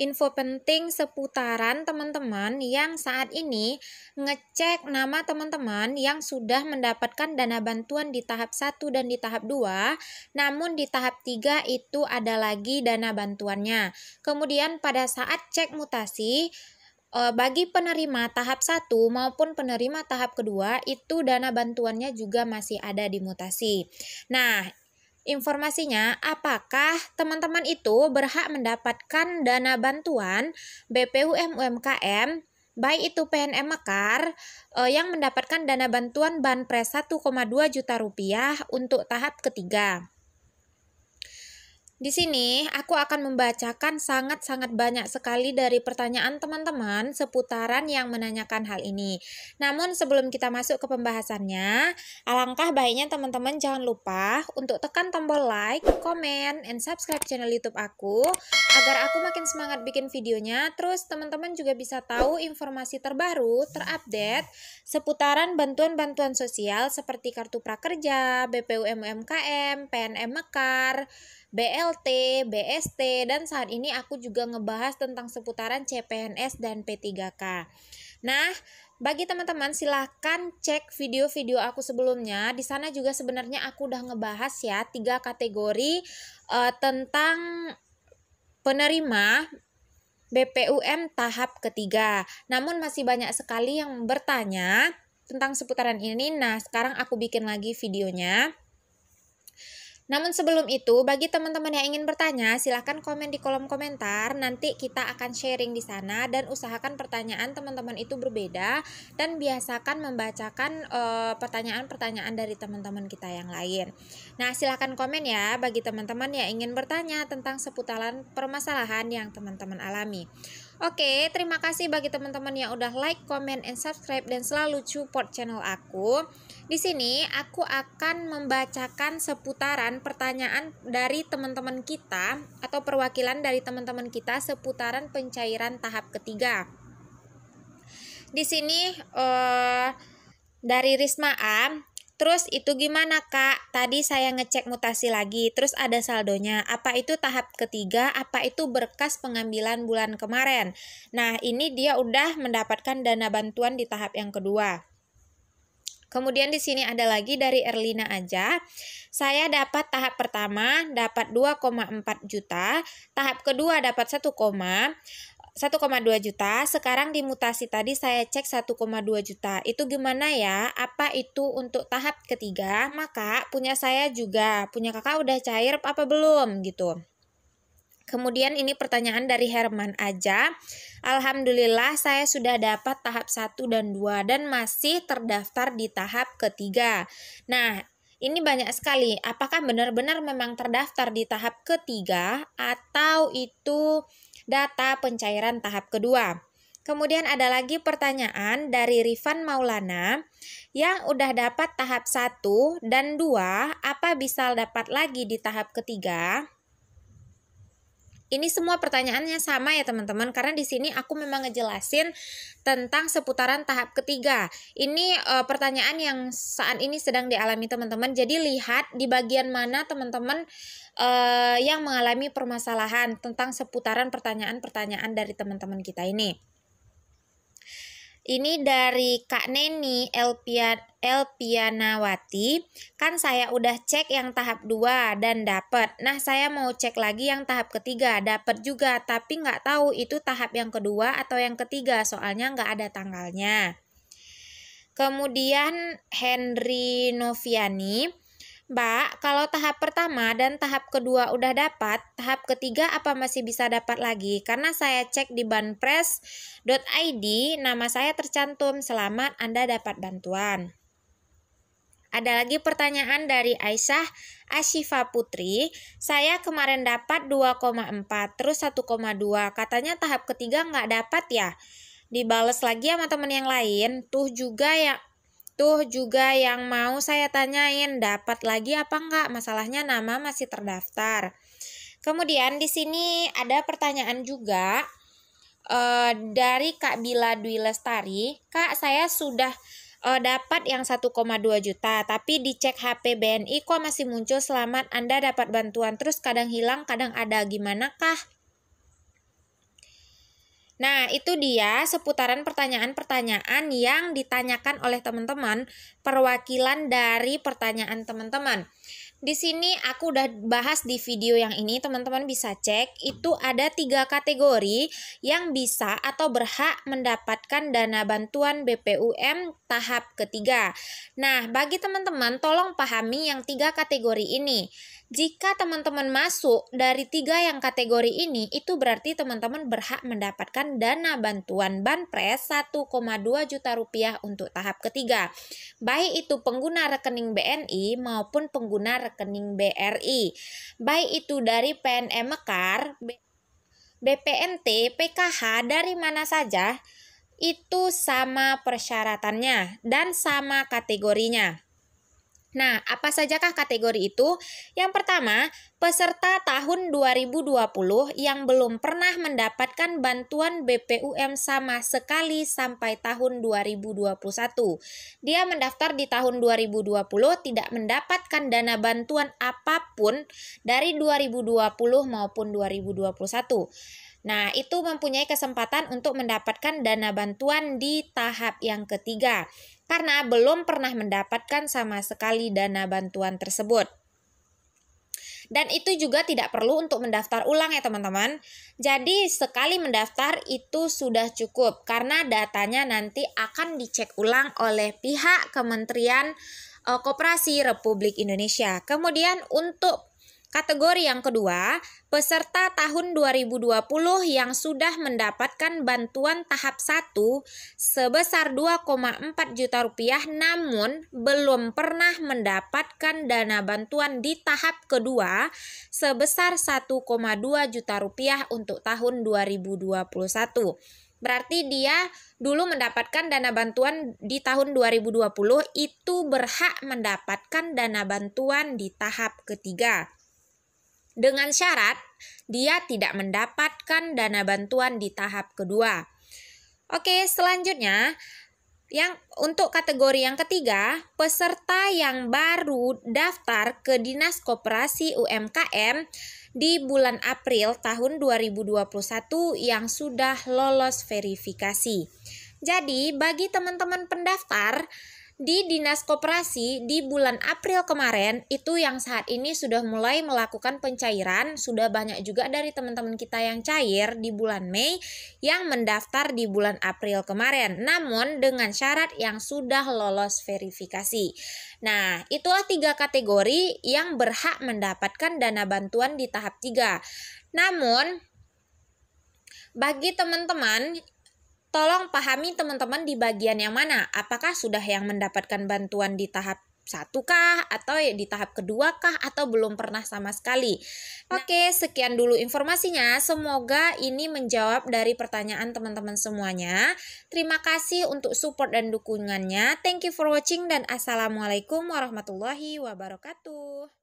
info penting seputaran teman-teman yang saat ini ngecek nama teman-teman yang sudah mendapatkan dana bantuan di tahap 1 dan di tahap 2, namun di tahap 3 itu ada lagi dana bantuannya. Kemudian pada saat cek mutasi, bagi penerima tahap 1 maupun penerima tahap kedua itu dana bantuannya juga masih ada di mutasi. Nah, informasinya, apakah teman-teman itu berhak mendapatkan dana bantuan BPUM UMKM, baik itu PNM Mekar yang mendapatkan dana bantuan Banpres 1,2 juta rupiah untuk tahap ketiga. Di sini aku akan membacakan sangat-sangat banyak sekali dari pertanyaan teman-teman seputaran yang menanyakan hal ini. Namun sebelum kita masuk ke pembahasannya, alangkah baiknya teman-teman jangan lupa untuk tekan tombol like, komen, and subscribe channel YouTube aku agar aku makin semangat bikin videonya. Terus teman-teman juga bisa tahu informasi terbaru, terupdate seputaran bantuan-bantuan sosial seperti Kartu Prakerja, BPUM UMKM, PNM Mekar, BLT, BST, dan saat ini aku juga ngebahas tentang seputaran CPNS dan P3K. Nah, bagi teman-teman silahkan cek video-video aku sebelumnya. Di sana juga sebenarnya aku udah ngebahas ya 3 kategori tentang penerima BPUM tahap ketiga. Namun masih banyak sekali yang bertanya tentang seputaran ini. Nah, sekarang aku bikin lagi videonya. Namun sebelum itu, bagi teman-teman yang ingin bertanya, silahkan komen di kolom komentar. Nanti kita akan sharing di sana dan usahakan pertanyaan teman-teman itu berbeda dan biasakan membacakan pertanyaan-pertanyaan dari teman-teman kita yang lain. Nah, silahkan komen ya bagi teman-teman yang ingin bertanya tentang seputaran permasalahan yang teman-teman alami. Oke, terima kasih bagi teman-teman yang udah like, comment, and subscribe dan selalu support channel aku. Di sini aku akan membacakan seputaran pertanyaan dari teman-teman kita atau perwakilan dari teman-teman kita seputaran pencairan tahap ketiga. Di sini dari Risma A. Terus itu gimana Kak? Tadi saya ngecek mutasi lagi, terus ada saldonya. Apa itu tahap ketiga? Apa itu berkas pengambilan bulan kemarin? Nah, ini dia udah mendapatkan dana bantuan di tahap yang kedua. Kemudian di sini ada lagi dari Erlina aja. Saya dapat tahap pertama dapat 2,4 juta, tahap kedua dapat 1,2 juta. Sekarang di mutasi tadi saya cek 1,2 juta. Itu gimana ya? Apa itu untuk tahap ketiga? Maka punya saya juga. Punya kakak udah cair apa belum gitu. Kemudian ini pertanyaan dari Herman aja. Alhamdulillah saya sudah dapat tahap 1 dan 2 dan masih terdaftar di tahap ketiga. Nah, ini banyak sekali. Apakah benar-benar memang terdaftar di tahap ketiga atau itu data pencairan tahap kedua? Kemudian ada lagi pertanyaan dari Rifan Maulana yang udah dapat tahap 1 dan 2, apa bisa dapat lagi di tahap ketiga? Ini semua pertanyaannya sama ya teman-teman, karena di sini aku memang ngejelasin tentang seputaran tahap ketiga. Ini pertanyaan yang saat ini sedang dialami teman-teman. Jadi lihat di bagian mana teman-teman yang mengalami permasalahan tentang seputaran pertanyaan-pertanyaan dari teman-teman kita ini. Ini dari Kak Neni Elpianawati. Kan saya udah cek yang tahap 2 dan dapat. Nah, saya mau cek lagi yang tahap ketiga, dapat juga, tapi nggak tahu itu tahap yang kedua atau yang ketiga, soalnya nggak ada tanggalnya. Kemudian Henry Noviani, Mbak, kalau tahap pertama dan tahap kedua udah dapat, tahap ketiga apa masih bisa dapat lagi? Karena saya cek di banpres.id, nama saya tercantum, selamat Anda dapat bantuan. Ada lagi pertanyaan dari Aisyah Ashifa Putri, saya kemarin dapat 2,4, terus 1,2, katanya tahap ketiga nggak dapat ya? Dibales lagi sama temen yang lain, tuh juga yang mau saya tanyain, dapat lagi apa enggak? Masalahnya nama masih terdaftar. Kemudian di sini ada pertanyaan juga dari Kak Bila Dwi Lestari. Kak, saya sudah dapat yang 1,2 juta, tapi dicek HP BNI kok masih muncul selamat Anda dapat bantuan, terus kadang hilang, kadang ada, gimana kah? Nah, itu dia seputaran pertanyaan-pertanyaan yang ditanyakan oleh teman-teman, perwakilan dari pertanyaan teman-teman. Di sini aku udah bahas di video yang ini, teman-teman bisa cek. Itu ada 3 kategori yang bisa atau berhak mendapatkan dana bantuan BPUM tahap ketiga. Nah, bagi teman-teman tolong pahami yang 3 kategori ini. Jika teman-teman masuk dari 3 yang kategori ini, itu berarti teman-teman berhak mendapatkan dana bantuan Banpres 1,2 juta rupiah untuk tahap ketiga. Baik itu pengguna rekening BNI maupun pengguna rekening BRI. Baik itu dari PNM Mekar, BPNT, PKH, dari mana saja, itu sama persyaratannya dan sama kategorinya. Nah, apa sajakah kategori itu? Yang pertama, peserta tahun 2020 yang belum pernah mendapatkan bantuan BPUM sama sekali sampai tahun 2021. Dia mendaftar di tahun 2020 tidak mendapatkan dana bantuan apapun dari 2020 maupun 2021. Nah, itu mempunyai kesempatan untuk mendapatkan dana bantuan di tahap yang ketiga, karena belum pernah mendapatkan sama sekali dana bantuan tersebut. Dan itu juga tidak perlu untuk mendaftar ulang ya teman-teman. Jadi sekali mendaftar itu sudah cukup, karena datanya nanti akan dicek ulang oleh pihak Kementerian Koperasi Republik Indonesia. Kemudian untuk kategori yang kedua, peserta tahun 2020 yang sudah mendapatkan bantuan tahap 1 sebesar 2,4 juta rupiah namun belum pernah mendapatkan dana bantuan di tahap kedua sebesar 1,2 juta rupiah untuk tahun 2021. Berarti dia dulu mendapatkan dana bantuan di tahun 2020 itu berhak mendapatkan dana bantuan di tahap ketiga. Dengan syarat dia tidak mendapatkan dana bantuan di tahap kedua. Oke, selanjutnya yang untuk kategori yang ketiga, peserta yang baru daftar ke Dinas Koperasi UMKM di bulan April tahun 2021 yang sudah lolos verifikasi. Jadi, bagi teman-teman pendaftar di Dinas Koperasi di bulan April kemarin, itu yang saat ini sudah mulai melakukan pencairan, sudah banyak juga dari teman-teman kita yang cair di bulan Mei yang mendaftar di bulan April kemarin, namun dengan syarat yang sudah lolos verifikasi. Nah, itulah 3 kategori yang berhak mendapatkan dana bantuan di tahap 3. Namun, bagi teman-teman, tolong pahami teman-teman di bagian yang mana. Apakah sudah yang mendapatkan bantuan di tahap 1 kah? Atau di tahap kedua kah? Atau belum pernah sama sekali? Oke, sekian dulu informasinya. Semoga ini menjawab dari pertanyaan teman-teman semuanya. Terima kasih untuk support dan dukungannya. Thank you for watching dan assalamualaikum warahmatullahi wabarakatuh.